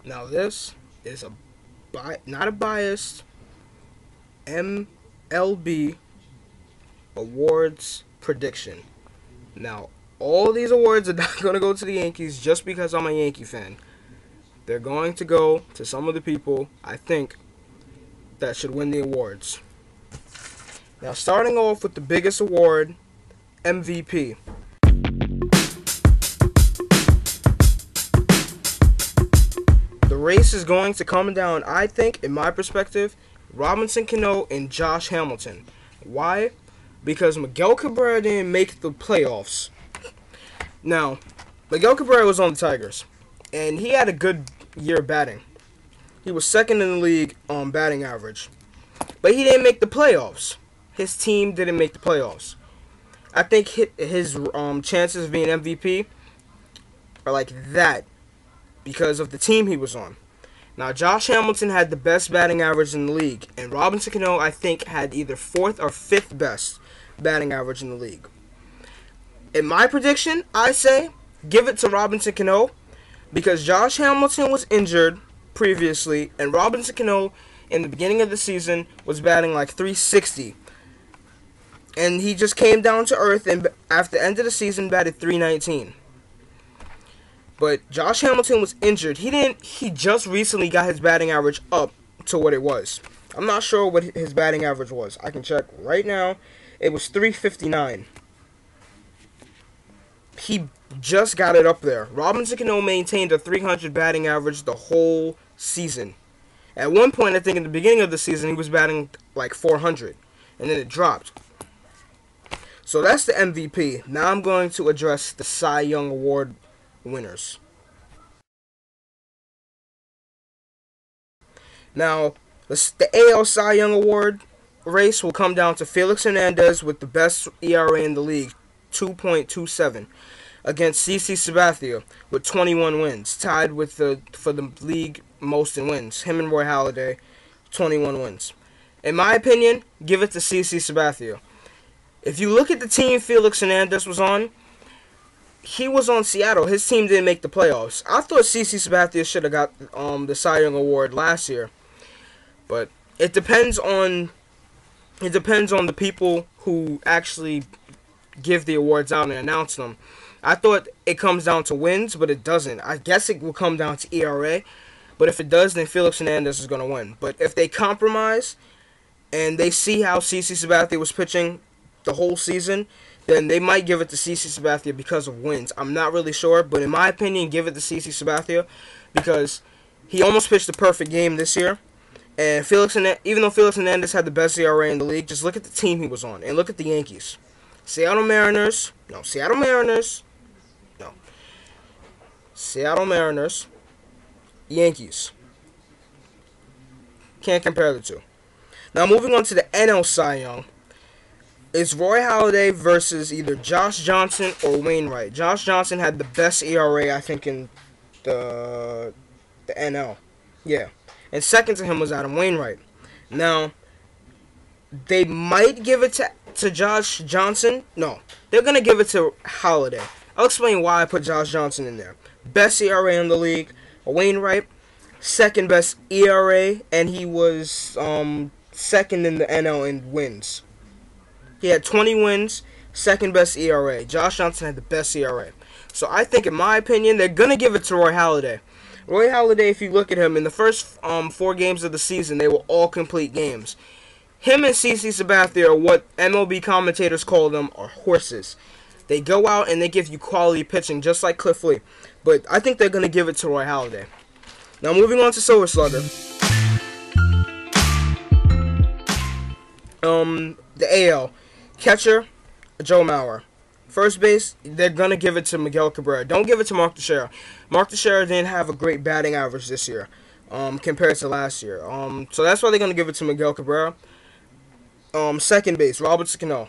Now this is not a biased MLB Awards prediction. Now, all these awards are not going to go to the Yankees just because I'm a Yankee fan. They're going to go to some of the people I think that should win the awards. Now, starting off with the biggest award, MVP. The race is going to come down, I think, in my perspective, Robinson Cano and Josh Hamilton. Why? Because Miguel Cabrera didn't make the playoffs. Now, Miguel Cabrera was on the Tigers, and he had a good year batting. He was second in the league on batting average. But he didn't make the playoffs. His team didn't make the playoffs. I think his chances of being MVP are like that because of the team he was on. Now, Josh Hamilton had the best batting average in the league, and Robinson Cano, I think, had either 4th or 5th best batting average in the league. In my prediction, I say give it to Robinson Cano because Josh Hamilton was injured previously, and Robinson Cano in the beginning of the season was batting like 360. And he just came down to earth and after the end of the season batted 319. But Josh Hamilton was injured. He just recently got his batting average up to what it was. I'm not sure what his batting average was. I can check right now. It was 359. He just got it up there. Robinson Cano maintained a 300 batting average the whole season. At one point, I think in the beginning of the season, he was batting like 400. And then it dropped. So that's the MVP. Now I'm going to address the Cy Young Award winners. Now, the AL Cy Young Award race will come down to Felix Hernandez with the best ERA in the league, 2.27, against CC Sabathia with 21 wins, tied with for the league most in wins. Him and Roy Halladay, 21 wins. In my opinion, give it to CC Sabathia. If you look at the team Felix Hernandez was on, he was on Seattle. His team didn't make the playoffs. I thought CC Sabathia should have got the Cy Young Award last year, but it depends on the people who actually give the awards out and announce them. I thought it comes down to wins, but it doesn't. I guess it will come down to ERA, but if it does, then Felix Hernandez is going to win. But if they compromise and they see how CC Sabathia was pitching the whole season, then they might give it to CC Sabathia because of wins. I'm not really sure, but in my opinion, give it to CC Sabathia because he almost pitched a perfect game this year. And even though Felix Hernandez had the best ERA in the league, just look at the team he was on and look at the Yankees. Seattle Mariners, Yankees. Can't compare the two. Now moving on to the NL Cy Young. It's Roy Halladay versus either Josh Johnson or Wainwright. Josh Johnson had the best ERA, I think, in the NL. Yeah. And second to him was Adam Wainwright. Now, they might give it to Josh Johnson. No, they're going to give it to Halladay. I'll explain why I put Josh Johnson in there. Best ERA in the league. Wainwright, second best ERA, and he was second in the NL in wins. He had 20 wins, second best ERA. Josh Johnson had the best ERA. So I think, in my opinion, they're going to give it to Roy Halladay. Roy Halladay, if you look at him, in the first 4 games of the season, they were all complete games. Him and CC Sabathia are what MLB commentators call them, are horses. They go out and they give you quality pitching, just like Cliff Lee. But I think they're going to give it to Roy Halladay. Now, moving on to Silver Slugger. The AL. Catcher, Joe Mauer. First base, they're going to give it to Miguel Cabrera. Don't give it to Mark Teixeira. Mark Teixeira didn't have a great batting average this year compared to last year. So that's why they're going to give it to Miguel Cabrera. Second base, Robinson Cano.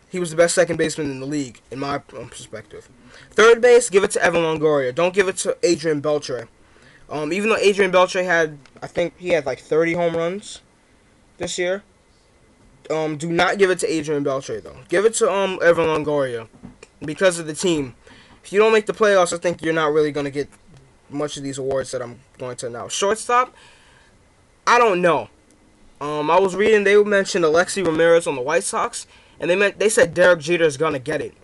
He was the best second baseman in the league, in my perspective. Third base, give it to Evan Longoria. Don't give it to Adrian Beltre. Even though Adrian Beltre I think he had like 30 home runs this year. Do not give it to Adrian Beltre, though. Give it to Evan Longoria because of the team. If you don't make the playoffs, I think you're not really going to get much of these awards that I'm going to announce. Shortstop, I don't know. I was reading, they mentioned Alexi Ramirez on the White Sox, and they said Derek Jeter is gonna get it.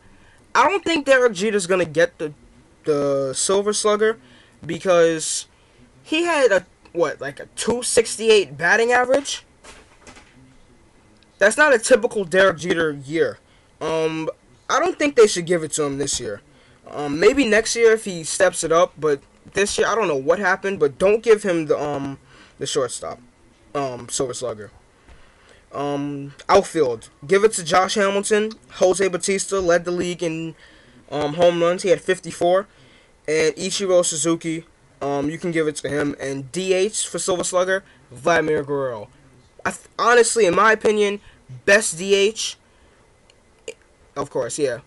I don't think Derek Jeter is gonna get the Silver Slugger because he had a 268 batting average. That's not a typical Derek Jeter year. I don't think they should give it to him this year. Maybe next year if he steps it up, but this year I don't know what happened. But don't give him the shortstop, Silver Slugger. Outfield, give it to Josh Hamilton. Jose Bautista led the league in home runs. He had 54, and Ichiro Suzuki. You can give it to him. And DH for Silver Slugger, Vladimir Guerrero. Honestly, in my opinion, best DH. Of course, yeah,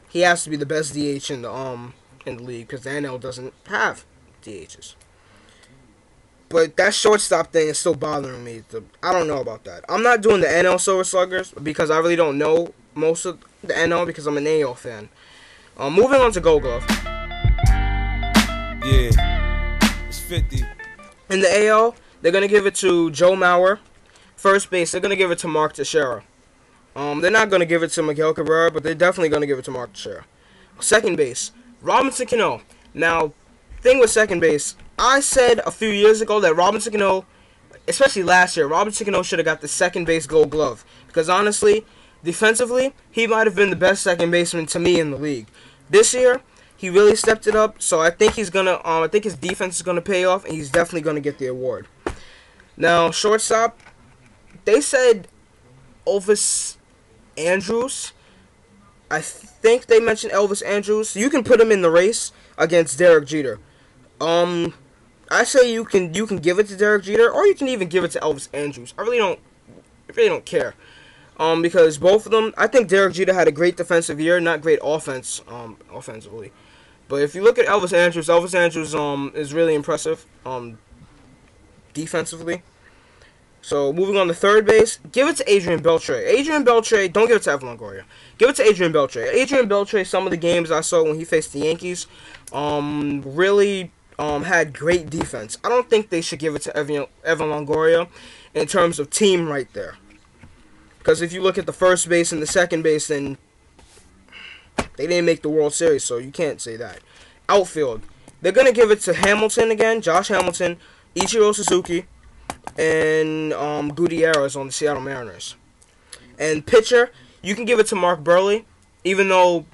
he has to be the best DH in the league because the NL doesn't have DHs. But that shortstop thing is still bothering me. I don't know about that. I'm not doing the NL Silver Sluggers because I really don't know most of the NL because I'm an AL fan. Moving on to Gold Glove. Yeah, it's 50. In the AL, they're going to give it to Joe Mauer. First base, they're going to give it to Mark Teixeira. They're not going to give it to Miguel Cabrera, but they're definitely going to give it to Mark Teixeira. Second base, Robinson Cano. Now, thing with second base, I said a few years ago that Robinson Cano, especially last year, Robinson Cano should have got the second base Gold Glove. Because honestly, defensively, he might have been the best second baseman to me in the league. This year, he really stepped it up, so I think he's gonna. I think his defense is gonna pay off, and he's definitely gonna get the award. Now, shortstop, they said Elvis Andrus. I think they mentioned Elvis Andrus. You can put him in the race against Derek Jeter. I say you can give it to Derek Jeter, or you can even give it to Elvis Andrus. I really don't care. Because both of them, I think Derek Jeter had a great defensive year, not great offensively. But if you look at Elvis Andrus is really impressive defensively. So, moving on to third base, give it to Adrian Beltre. Adrian Beltre, don't give it to Evan Longoria. Give it to Adrian Beltre. Adrian Beltre, some of the games I saw when he faced the Yankees, really had great defense. I don't think they should give it to Evan Longoria in terms of team right there. Because if you look at the first base and the second base, then they didn't make the World Series, so you can't say that. Outfield, they're going to give it to Hamilton again, Josh Hamilton, Ichiro Suzuki, and Gutierrez on the Seattle Mariners. And pitcher, you can give it to Mark Burley, even though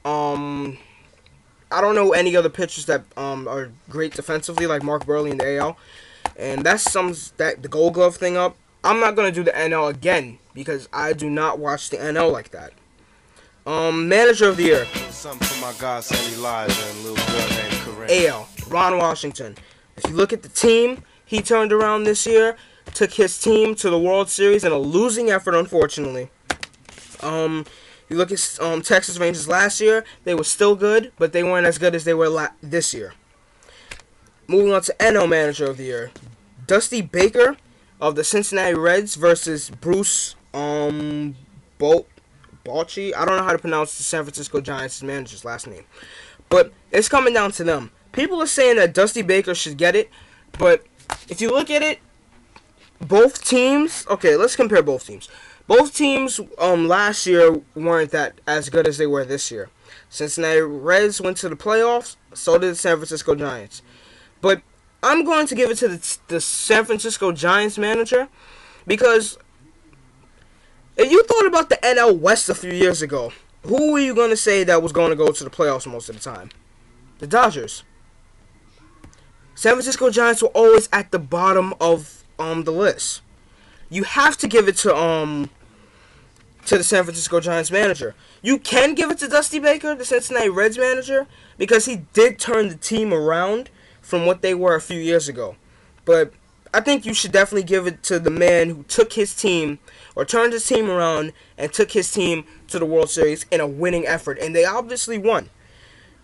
I don't know any other pitchers that are great defensively like Mark Burley in the AL. And that sums the Gold Glove thing up. I'm not going to do the NL again because I do not watch the NL like that. Manager of the Year. Something for my godson Elijah and a little girl named Corinne. AL, Ron Washington. If you look at the team he turned around this year, took his team to the World Series in a losing effort, unfortunately. You look at Texas Rangers last year, they were still good, but they weren't as good as they were this year. Moving on to NL Manager of the Year. Dusty Baker of the Cincinnati Reds versus Bruce Bochy. I don't know how to pronounce the San Francisco Giants' manager's last name. But it's coming down to them. People are saying that Dusty Baker should get it, but if you look at it, both teams... Okay, let's compare both teams. Both teams last year weren't that as good as they were this year. Cincinnati Reds went to the playoffs, so did the San Francisco Giants. But I'm going to give it to the San Francisco Giants manager because if you thought about the NL West a few years ago, who were you going to say that was going to go to the playoffs most of the time? The Dodgers. San Francisco Giants were always at the bottom of the list. You have to give it to the San Francisco Giants manager. You can give it to Dusty Baker, the Cincinnati Reds manager, because he did turn the team around from what they were a few years ago. But I think you should definitely give it to the man who took his team, or turned his team around, and took his team to the World Series in a winning effort. And they obviously won.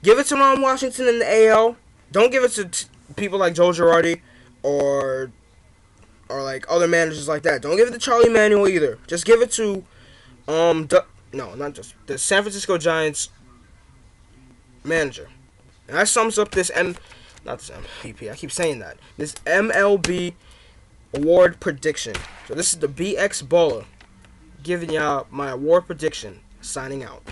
Give it to Ron Washington in the AL. Don't give it to people like Joe Girardi or like other managers like that. Don't give it to Charlie Manuel either. Just give it to the San Francisco Giants manager. And that sums up this not this MVP. I keep saying that. This MLB Award Prediction. So this is the BX Baller giving y'all my award prediction. Signing out.